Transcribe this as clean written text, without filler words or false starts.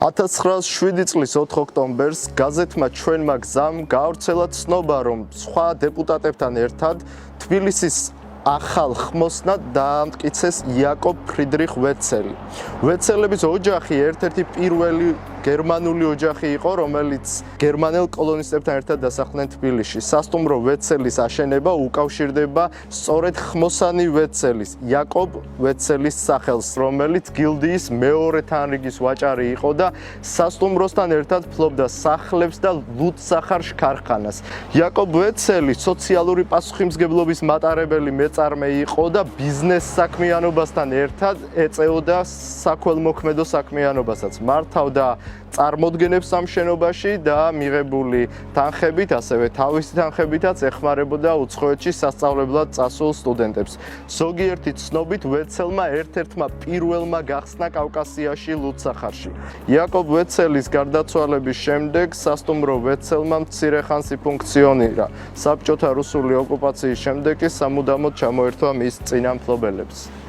1907 წლის 4 ოქტომბერს გაზეთმა ჩვენმა გზამ გაავრცელა ცნობა, რომ სხვა დეპუტატებთან ერთად თბილისის ახალ ხმოსნად დაამტკიცეს იაკობ ფრიდრიხ ვეცელი. ვეცელების ოჯახი ერთ-ერთი პირველი გერმანული ოჯახი იყო, რომელიც გერმანელ კოლონისტებთან ერთად დასახლდნენ თბილისში. სასტუმრო ვეცელის აშენება უკავშირდება სწორედ ხმოსანი ვეცელის, იაკობ ვეცელის სახელს, რომელიც გილდიის მეორე თანრიგის ვაჭარი იყო და სასტუმროსთან ერთად ფლობდა სახლებს და ლუდსახარ ქარხანას. იაკობ ვეცელი სოციალური პასუხისმგებლობის მატარებელი მეწარმე იყო და ბიზნეს საქმიანობასთან ერთად ეწეოდა საქველმოქმედო საქმიანობასაც. მართავდა წარმოდგენებს ამ შენობაში და მიღებული თანხებით, ასევე თავისი თანხებითაც ეხმარებოდა უცხოეთში სასწავლებლად წასულ სტუდენტებს. ზოგიერთი ცნობით ვეცელმა ერთ-ერთმა პირველმა გახსნა კავკასიაში ლუდსახარში. იაკობ ვეცელის გარდაცვალების შემდეგ სასტუმრო ვეცელმა მცირე ხანს იფუნქციონირა. საბჭოთა რუსული ოკუპაციის შემდეგ კი სამუდამოდ ჩამოერთვა მის წინამფლობელებს.